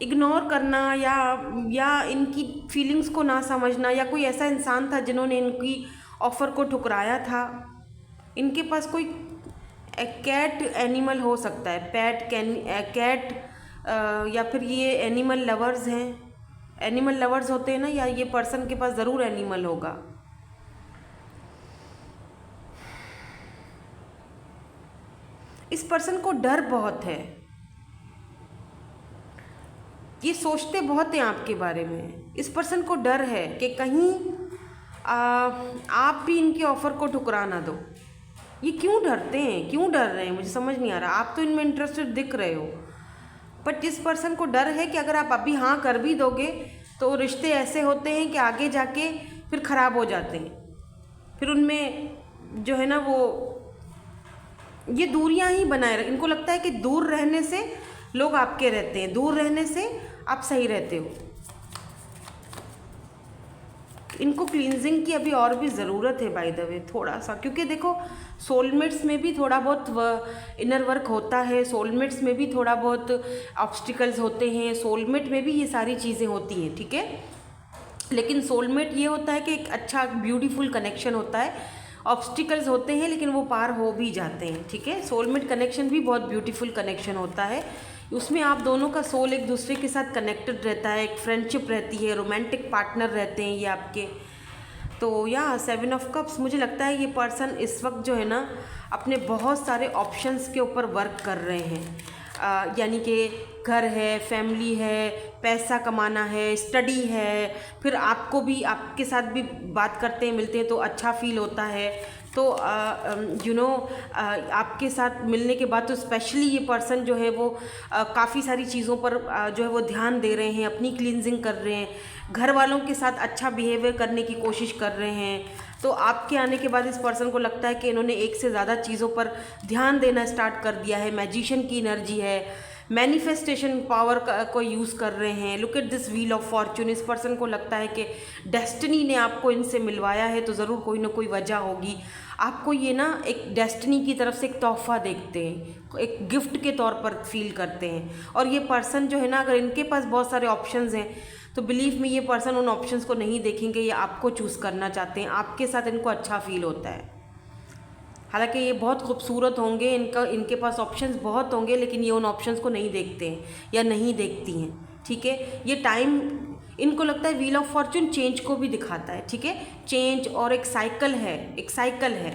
इग्नोर करना या इनकी फीलिंग्स को ना समझना, या कोई ऐसा इंसान था जिन्होंने इनकी ऑफ़र को ठुकराया था। इनके पास कोई कैट एनिमल हो सकता है, कैट, या फिर ये एनिमल लवर्स हैं, एनिमल लवर्स होते हैं ना, या ये पर्सन के पास ज़रूर एनिमल होगा। इस पर्सन को डर बहुत है, ये सोचते बहुत हैं आपके बारे में। इस पर्सन को डर है कि कहीं आप भी इनके ऑफ़र को ठुकरा ना दो। ये क्यों डरते हैं, क्यों डर रहे हैं, मुझे समझ नहीं आ रहा। आप तो इनमें इंटरेस्टेड दिख रहे हो, बट इस पर्सन को डर है कि अगर आप अभी हाँ कर भी दोगे तो रिश्ते ऐसे होते हैं कि आगे जाके फिर ख़राब हो जाते हैं। फिर उनमें जो है ना वो ये दूरियां ही बनाए रख, इनको लगता है कि दूर रहने से लोग आपके रहते हैं, दूर रहने से आप सही रहते हो। इनको क्लींजिंग की अभी और भी ज़रूरत है बाय द वे, थोड़ा सा, क्योंकि देखो सोलमेट्स में भी थोड़ा बहुत इनर वर्क होता है, सोलमेट्स में भी थोड़ा बहुत ऑब्स्टिकल्स होते हैं, सोलमेट में भी ये सारी चीज़ें होती हैं, ठीक है। लेकिन सोलमेट ये होता है कि एक अच्छा ब्यूटीफुल कनेक्शन होता है, ऑब्स्टिकल्स होते हैं लेकिन वो पार हो भी जाते हैं, ठीक है। सोलमेट कनेक्शन भी बहुत ब्यूटीफुल कनेक्शन होता है, उसमें आप दोनों का सोल एक दूसरे के साथ कनेक्टेड रहता है, एक फ्रेंडशिप रहती है, रोमांटिक पार्टनर रहते हैं ये आपके। तो या 7 ऑफ कप्स, मुझे लगता है ये पर्सन इस वक्त जो है ना अपने बहुत सारे ऑप्शंस के ऊपर वर्क कर रहे हैं, यानी कि घर है, फैमिली है, पैसा कमाना है, स्टडी है, फिर आपको भी आपके साथ भी बात करते हैं, मिलते हैं तो अच्छा फील होता है। तो आपके साथ मिलने के बाद तो स्पेशली ये पर्सन जो है वो काफ़ी सारी चीज़ों पर जो है वो ध्यान दे रहे हैं, अपनी क्लींजिंग कर रहे हैं, घर वालों के साथ अच्छा बिहेवियर करने की कोशिश कर रहे हैं। तो आपके आने के बाद इस पर्सन को लगता है कि इन्होंने एक से ज़्यादा चीज़ों पर ध्यान देना स्टार्ट कर दिया है। मैजिशियन की एनर्जी है, मैनिफेस्टेशन पावर को यूज़ कर रहे हैं। Look at this wheel of Fortune, इस पर्सन को लगता है कि डेस्टिनी ने आपको इनसे मिलवाया है, तो ज़रूर कोई ना कोई वजह होगी। आपको ये ना एक डेस्टिनी की तरफ से एक तोहफ़ा देखते हैं, एक गिफ्ट के तौर पर फील करते हैं। और ये पर्सन जो है ना, अगर इनके पास बहुत सारे ऑप्शंस हैं तो बिलीव में ये पर्सन उन ऑप्शंस को नहीं देखेंगे, ये आपको चूज़ करना चाहते हैं, आपके साथ इनको अच्छा फील होता है। हालांकि ये बहुत खूबसूरत होंगे, इनके पास ऑप्शंस बहुत होंगे, लेकिन ये उन ऑप्शंस को नहीं देखते हैं या नहीं देखती हैं, ठीक है। ये टाइम, इनको लगता है व्हील ऑफ फॉर्चून चेंज को भी दिखाता है, ठीक है, चेंज और एक साइकिल है, एक साइकिल है।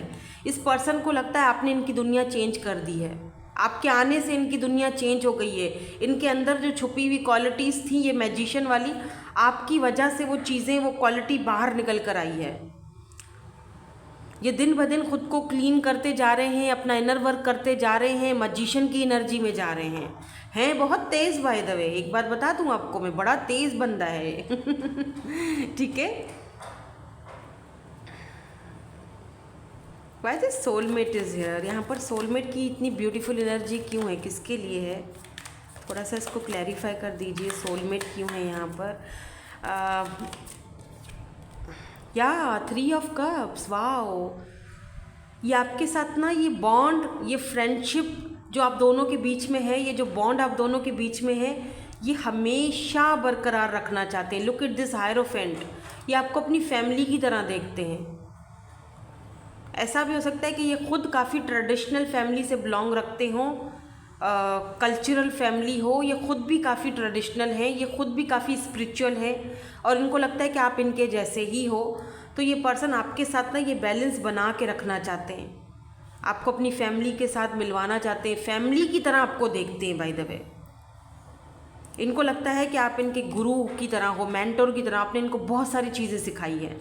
इस पर्सन को लगता है आपने इनकी दुनिया चेंज कर दी है, आपके आने से इनकी दुनिया चेंज हो गई है। इनके अंदर जो छुपी हुई क्वालिटीज़ थी ये मैजिशियन वाली, आपकी वजह से वो चीज़ें, वो क्वालिटी बाहर निकल कर आई है। ये दिन ब दिन खुद को क्लीन करते जा रहे हैं, अपना इनर वर्क करते जा रहे हैं, मैजिशियन की एनर्जी में जा रहे हैं बहुत तेज़। बाय द वे एक बात बता दूं आपको, मैं बड़ा तेज़ बंदा है ठीक है। Why this soulmate is here, यहाँ पर सोलमेट की इतनी ब्यूटीफुल एनर्जी क्यों है, किसके लिए है, थोड़ा सा इसको क्लैरिफाई कर दीजिए। सोलमेट क्यों है यहाँ पर? या 3 ऑफ कप्स, वाओ, ये आपके साथ ना ये बॉन्ड, ये फ्रेंडशिप जो आप दोनों के बीच में है, ये जो बॉन्ड आप दोनों के बीच में है, ये हमेशा बरकरार रखना चाहते हैं। लुक एट दिस हायरोफेंट, ये आपको अपनी फैमिली की तरह देखते हैं। ऐसा भी हो सकता है कि ये खुद काफ़ी ट्रेडिशनल फैमिली से बिलोंग रखते हों, कल्चरल फैमिली हो, ये खुद भी काफ़ी ट्रेडिशनल है, ये खुद भी काफ़ी स्पिरिचुअल है, और इनको लगता है कि आप इनके जैसे ही हो। तो ये पर्सन आपके साथ ना ये बैलेंस बना के रखना चाहते हैं, आपको अपनी फैमिली के साथ मिलवाना चाहते हैं, फैमिली की तरह आपको देखते हैं। बाय द वे इनको लगता है कि आप इनके गुरु की तरह हो, मेंटोर की तरह, आपने इनको बहुत सारी चीज़ें सिखाई हैं,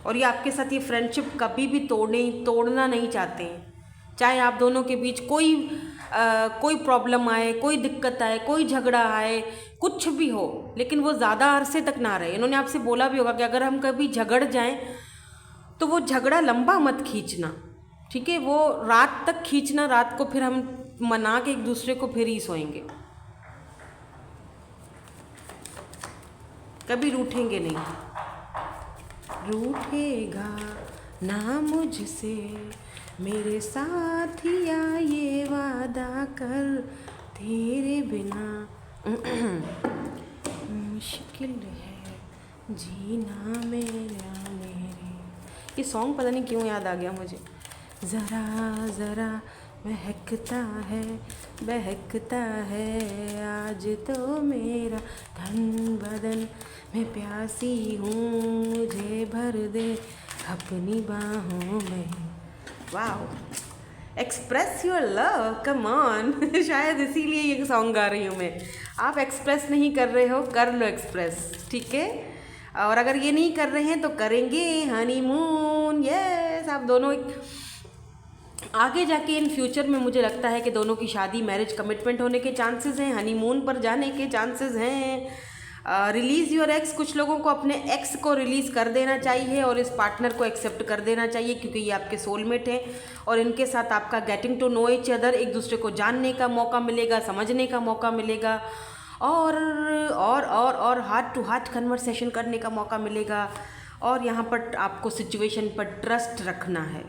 और ये आपके साथ ये फ्रेंडशिप कभी भी तोड़ना नहीं चाहते हैं। चाहे आप दोनों के बीच कोई प्रॉब्लम आए, कोई दिक्कत आए, कोई झगड़ा आए, कुछ भी हो, लेकिन वो ज़्यादा अरसे तक ना रहे। इन्होंने आपसे बोला भी होगा कि अगर हम कभी झगड़ जाएं तो वो झगड़ा लंबा मत खींचना, ठीक है, वो रात तक खींचना, रात को फिर हम मना के एक दूसरे को फिर ही सोएंगे, कभी रूठेंगे नहीं। रूठेगा ना मुझसे मेरे साथिया, ये वादा कर, तेरे बिना मुश्किल है जीना मेरा मेरे, ये सॉन्ग पता नहीं क्यों याद आ गया मुझे। ज़रा ज़रा बहकता है आज तो मेरा धन बदन, मैं प्यासी हूँ मुझे भर दे अपनी बाहों में। Wow, express your love, come on. शायद इसीलिए ये सॉन्ग गा रही हूँ मैं। आप एक्सप्रेस नहीं कर रहे हो, कर लो एक्सप्रेस, ठीक है। और अगर ये नहीं कर रहे हैं तो करेंगे हनीमून। यस, आप दोनों आगे जाके इन फ्यूचर में मुझे लगता है कि दोनों की शादी, मैरिज, कमिटमेंट होने के चांसेस हैं, हनीमून पर जाने के चांसेस हैं। रिलीज़ योर एक्स, कुछ लोगों को अपने एक्स को रिलीज़ कर देना चाहिए और इस पार्टनर को एक्सेप्ट कर देना चाहिए, क्योंकि ये आपके सोलमेट हैं और इनके साथ आपका getting to know each other, एक दूसरे को जानने का मौका मिलेगा, समझने का मौका मिलेगा और हार्ट टू हार्ट कन्वर्सेशन करने का मौका मिलेगा। और यहाँ पर आपको सिचुएशन पर ट्रस्ट रखना है,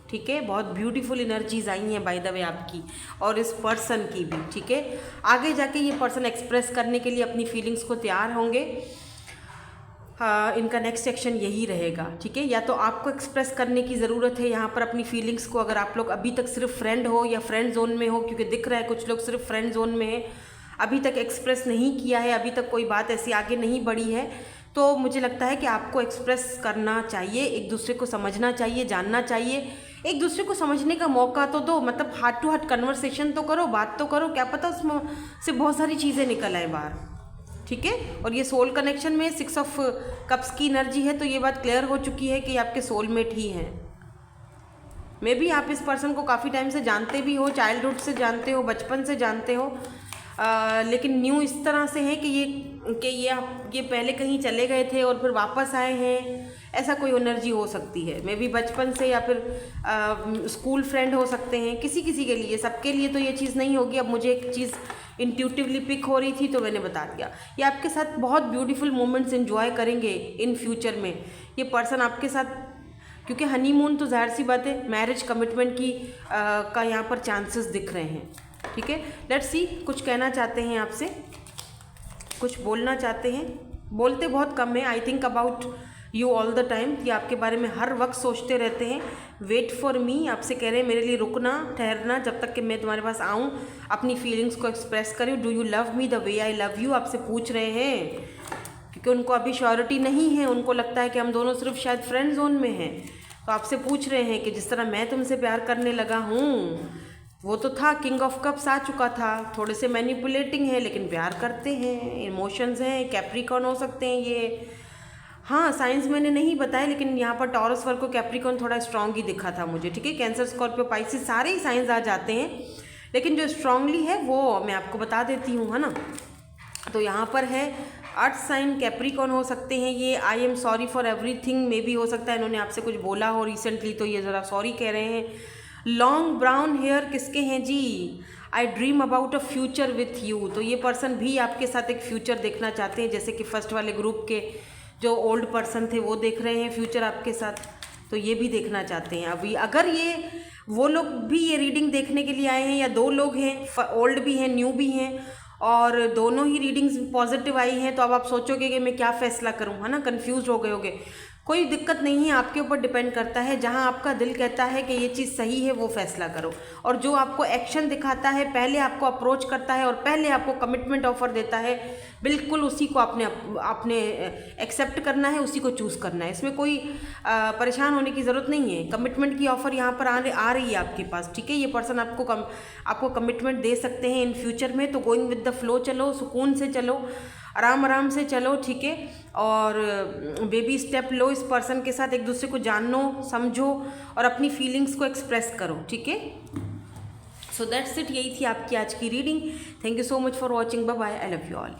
ठीक है। बहुत ब्यूटीफुल एनर्जीज आई हैं बाय द वे आपकी और इस पर्सन की भी, ठीक है। आगे जाके ये पर्सन एक्सप्रेस करने के लिए अपनी फीलिंग्स को तैयार होंगे। इनका नेक्स्ट सेक्शन यही रहेगा, ठीक है। या तो आपको एक्सप्रेस करने की ज़रूरत है यहाँ पर अपनी फीलिंग्स को, अगर आप लोग अभी तक सिर्फ फ्रेंड हो या फ्रेंड जोन में हो, क्योंकि दिख रहा है कुछ लोग सिर्फ फ्रेंड जोन में है, अभी तक एक्सप्रेस नहीं किया है, अभी तक कोई बात ऐसी आगे नहीं बढ़ी है, तो मुझे लगता है कि आपको एक्सप्रेस करना चाहिए, एक दूसरे को समझना चाहिए, जानना चाहिए, एक दूसरे को समझने का मौका तो दो। मतलब हार्ट टू हार्ट कन्वर्सेशन तो करो, बात तो करो, क्या पता उसमें से बहुत सारी चीज़ें निकल आए बाहर, ठीक है। और ये सोल कनेक्शन में 6 ऑफ कप्स की एनर्जी है, तो ये बात क्लियर हो चुकी है कि आपके सोलमेट ही हैं। मे बी आप इस पर्सन को काफ़ी टाइम से जानते भी हो, चाइल्डहुड से जानते हो, बचपन से जानते हो, लेकिन न्यू इस तरह से है कि ये पहले कहीं चले गए थे और फिर वापस आए हैं, ऐसा कोई एनर्जी हो सकती है। मे बी बचपन से या फिर स्कूल फ्रेंड हो सकते हैं, किसी किसी के लिए, सबके लिए तो ये चीज़ नहीं होगी। अब मुझे एक चीज़ इंट्यूटिवली पिक हो रही थी तो मैंने बता दिया। ये आपके साथ बहुत ब्यूटीफुल मोमेंट्स एंजॉय करेंगे इन फ्यूचर में ये पर्सन आपके साथ, क्योंकि हनीमून तो जाहिर सी बात है मैरिज कमिटमेंट की का यहाँ पर चांसेस दिख रहे हैं, ठीक है। लेट्स सी, कुछ कहना चाहते हैं आपसे, कुछ बोलना चाहते हैं, बोलते बहुत कम है। I think about you all the time, ये आपके बारे में हर वक्त सोचते रहते हैं। वेट फॉर मी, आपसे कह रहे हैं मेरे लिए रुकना, ठहरना, जब तक कि मैं तुम्हारे पास आऊँ, अपनी फीलिंग्स को एक्सप्रेस करूँ। Do you love me the way I love you, आपसे पूछ रहे हैं, क्योंकि उनको अभी श्योरिटी नहीं है, उनको लगता है कि हम दोनों सिर्फ शायद फ्रेंड जोन में हैं, तो आपसे पूछ रहे हैं कि जिस तरह मैं तुमसे प्यार करने लगा हूँ, वो तो था, किंग ऑफ कप्स आ चुका था, थोड़े से मैनिपुलेटिंग है लेकिन प्यार करते हैं, इमोशंस हैं, कैप्रिकॉर्न हो सकते हैं ये। हाँ, साइंस मैंने नहीं बताया, लेकिन यहाँ पर टॉरस वर्गो कैप्रिकॉर्न थोड़ा स्ट्रांग ही दिखा था मुझे, ठीक है। कैंसर, स्कॉर्पियो, पाइसिस सारे ही साइंस आ जाते हैं, लेकिन जो स्ट्रांगली है वो मैं आपको बता देती हूँ, है ना। तो यहाँ पर है अर्थ साइन कैप्रिकॉर्न हो सकते हैं ये। I am sorry for everything मे भी हो सकता है इन्होंने आपसे कुछ बोला हो रिसेंटली, तो ये ज़रा सॉरी कह रहे हैं। लॉन्ग ब्राउन हेयर किसके हैं जी? I dream about a future with you, तो ये पर्सन भी आपके साथ एक फ्यूचर देखना चाहते हैं, जैसे कि फर्स्ट वाले ग्रुप के जो ओल्ड पर्सन थे वो देख रहे हैं फ्यूचर आपके साथ, तो ये भी देखना चाहते हैं। अभी अगर ये वो लोग भी ये रीडिंग देखने के लिए आए हैं, या 2 लोग हैं, ओल्ड भी हैं, न्यू भी हैं, और दोनों ही रीडिंग्स पॉजिटिव आई हैं, तो अब आप सोचोगे कि मैं क्या फ़ैसला करूं, है ना, कंफ्यूज हो गए होगे। कोई दिक्कत नहीं है, आपके ऊपर डिपेंड करता है, जहां आपका दिल कहता है कि ये चीज़ सही है वो फैसला करो, और जो आपको एक्शन दिखाता है, पहले आपको अप्रोच करता है और पहले आपको कमिटमेंट ऑफर देता है, बिल्कुल उसी को आपने एक्सेप्ट करना है, उसी को चूज़ करना है। इसमें कोई परेशान होने की ज़रूरत नहीं है। कमिटमेंट की ऑफ़र यहाँ पर आ रही है आपके पास, ठीक है। ये पर्सन आपको कमिटमेंट दे सकते हैं इन फ्यूचर में, तो गोइंग विद द फ्लो चलो, सुकून से चलो, आराम आराम से चलो, ठीक है। और बेबी स्टेप लो इस पर्सन के साथ, एक दूसरे को जानो, समझो और अपनी फीलिंग्स को एक्सप्रेस करो, ठीक है। सो दैट्स इट, यही थी आपकी आज की reading. Thank you so much for watching, bye bye, I love you all.